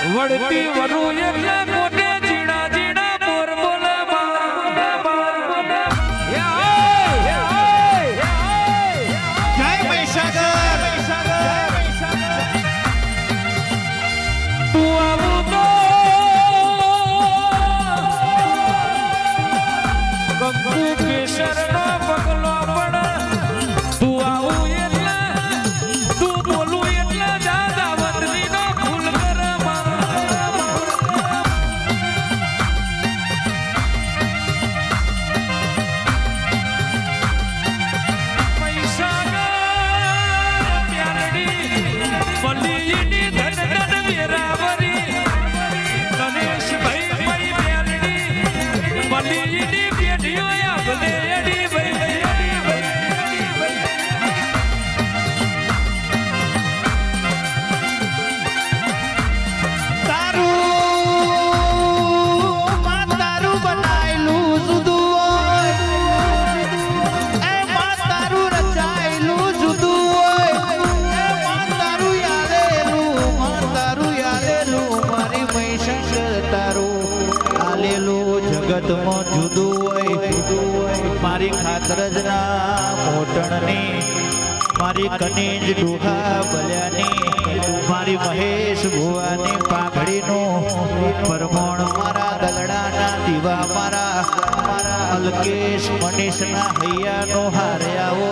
વડતી વરુ એટલે કોટે જીણા જીણા મોર બોલે જય મહીસાગર તું આવું તો કંકુ કેસર નો પગલો પણ તું આવું એટલે તું બોલું એટલે દાદા વતની નો ફૂલ કર જગતમાં જુદું હોય મારી ખાતર જ ના મોટણની મારી કનીજ ડોહા બલ્યાની મારી મહેશ ભુવાની પાઘડીનું પરમોણ મારા દલડાના દીવા મારા અલ્કેશ મનીષના હૈયાનો હારે આવો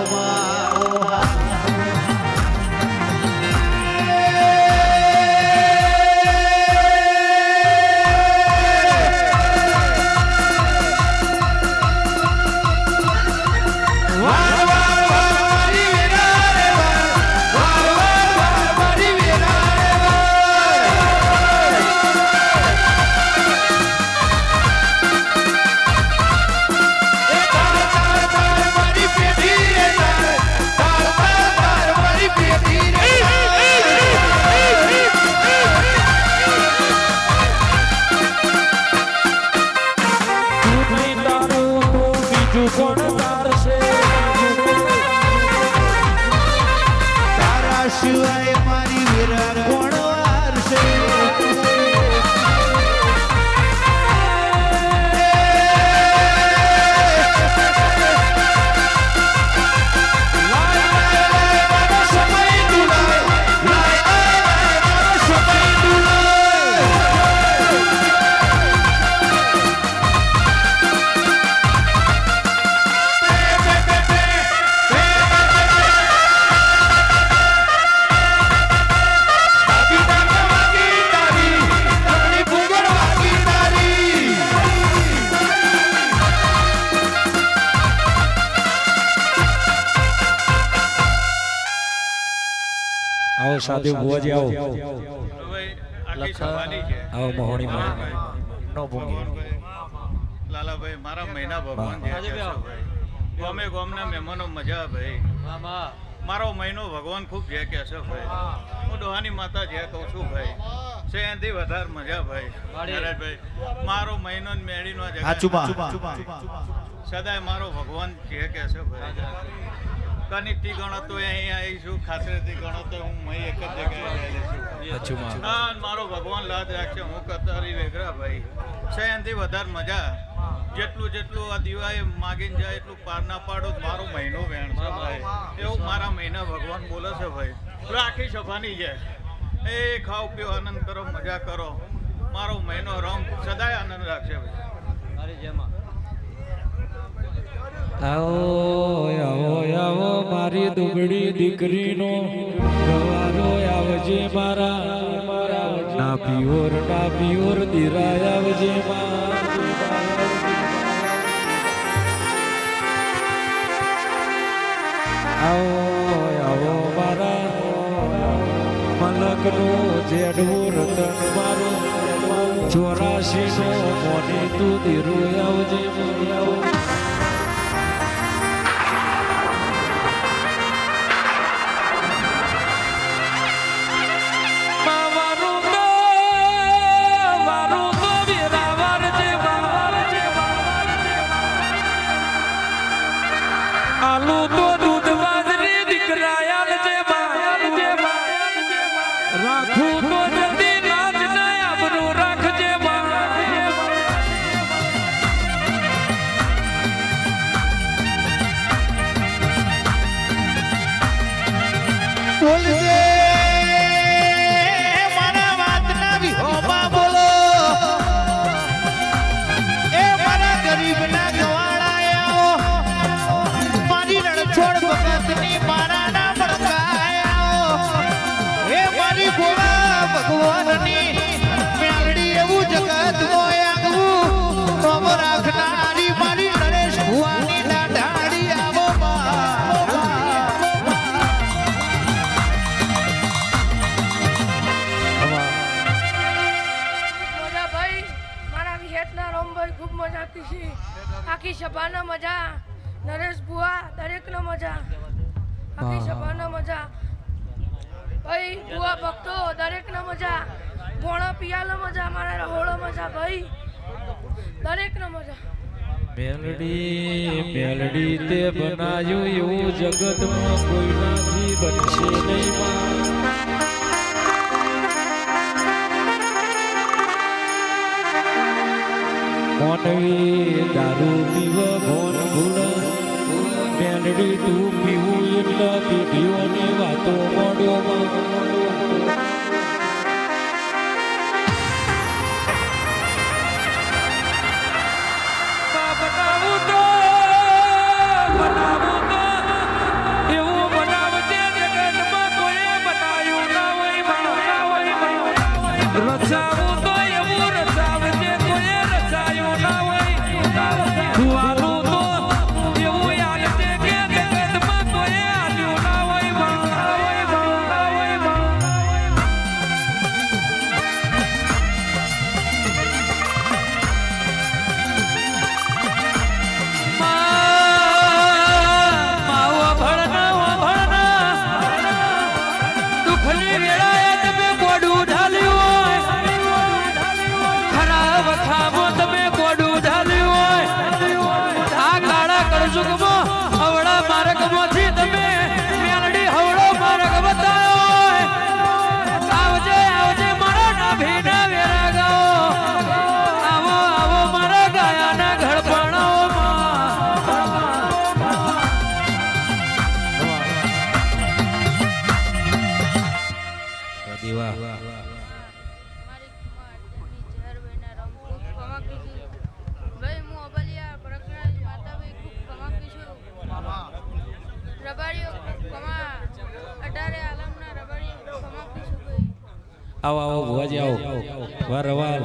શિવાય મારી વીરા કોણ વારશે આવો સાધુ ભુવાજી આવો આવો મોહણી નો ભૂંગી લાલાભાઈ મારા મહિના ભગવાન ગમે ગોમના મહેમાનો મજા ભાઈ મારો મહિનો ભગવાન ખૂબ જે કે છે ભાઈ હું ડોહાની માતા જે કહું છું ભાઈ છે એનાથી વધારે મજા ભાઈ મારો મહિનો મેળીનો સદાય મારો ભગવાન જે કે છે ભાઈ કનિકથી ગણો તો અહીં આવીશું ખાસરેથી ગણો તો હું એક જ જગ્યાએ લઈશું મારો ભગવાન લાદ રાખશે હું કતારી વેગરા ભાઈ છે એનાથી વધારે મજા જેટલું આ દિવાળી માગીને જાય એટલું પાર ના પાડો મારો મહિનો વેણ છે ભાઈ એવું મારા મહિના ભગવાન બોલે છે ભાઈ આખી સભાની છે એ ખાઓ પીઓ આનંદ કરો મજા કરો મારો મહિનો રમ સદાય આનંદ રાખશે ભાઈ આવો આવો આવો મારી દુબળી દીકરીનો ગવારો આવજે મારા ના પિયોર દીરાય આવજે આવો આવો મારા મલકનો જેડવો રતન મારો 84 નો મોની તું દીરો આવજે આલુ તો દૂધ બાજરી દીકરાયા જે રાખું તો જતી નાચ નયા કિશી આખી સભાના મજા નરેશ બુઆ દરેકનો મજા આખી સભાના મજા ભાઈ બુઆ ભક્તો દરેકનો મજા ભોણો પિયાલો મજા મારા રહોળો મજા ભાઈ દરેકનો મજા મેલડી તે બનાવ્યું એવું જગતમાં કોઈનાથી બનશે નહીં મોનવી દારૂ પીવ ભોન ભૂળ મેલડી તું પીવું એટલે પીઢીઓની વાતો મોડ્યો રચાવું તો એવું રચાવજે કોઈ રચાયું ના હોય ખુવાનું તો એવું યાદ છે કે જગતમાં કોઈ આલ્યું ના હોય માવા ભળના દુઃખની વેળાએ તમે કોડું ઢાલ્યું તમે કોડું ઢાલ્યું હોય આ કાળા કળજુગમાં હવળા માર્ગમાંથી તમે મેલડી હવળો માર્ગ બતાવ્યો આવજે આવજે મારા નાભીના વેરા ગાઓ આવો આવો મારા ગાયાના ઘડપણાઓમાં દીવા આવો આવો ભુવાજી આવો વાર વાર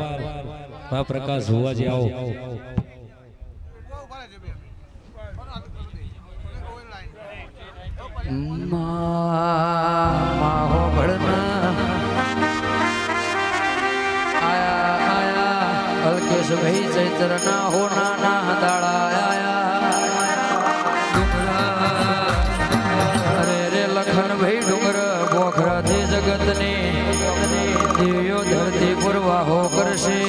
વા પ્રકાશ ભુવાજી આવો માહો ભળના આયા આયા અલ્કેશ ભાઈ ચૈત્રના હોના ના દાડા આયા અરે રે લખન ભાઈ ડુંગર બોખરાથી જગતને દિવ્યો ધરતી પર વાહો કરશે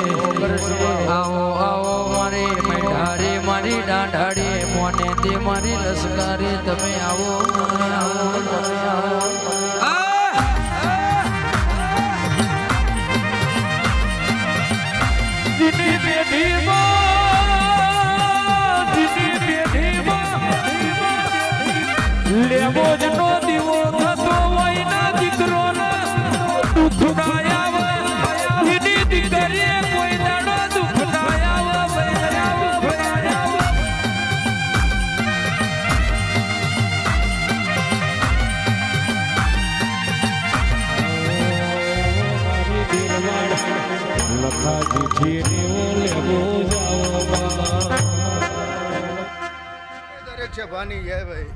આવો આવો મારી મેઢારી મારી દાંઢાડી મોને તે મારી લશ્કરી તમે આવો દીની બેઠીમાં લેવો જ નો દીવો થતો હોય ના દીકરો દુઃખ ના આવે દીની દીકરીએ કોઈ દાડો દુઃખ ના આવે લખા ચીઠી લેવો દરેક છે ભાની હે ભાઈ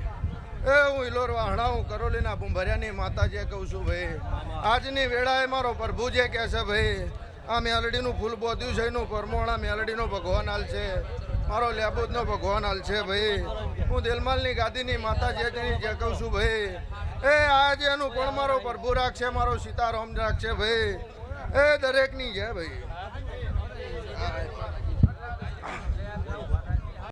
એ હું ઇલોર વાહણાવું કરોલીના ભૂંભરિયાની માતાજીએ કહું છું ભાઈ આજની વેળાએ મારો પ્રભુ જે કહે છે ભાઈ આ મેલડીનું ફૂલ બોધ્યું છે એનું પરમોણા મેલડીનો ભગવાન હાલ છે મારો લેબૂદનો ભગવાન હાલ છે ભાઈ હું દિલમાલની ગાદીની માતાજી જે કહું છું ભાઈ એ આજે એનું પણ મારો પ્રભુ રાખશે મારો સીતારામ રાખશે ભાઈ એ દરેકની છે ભાઈ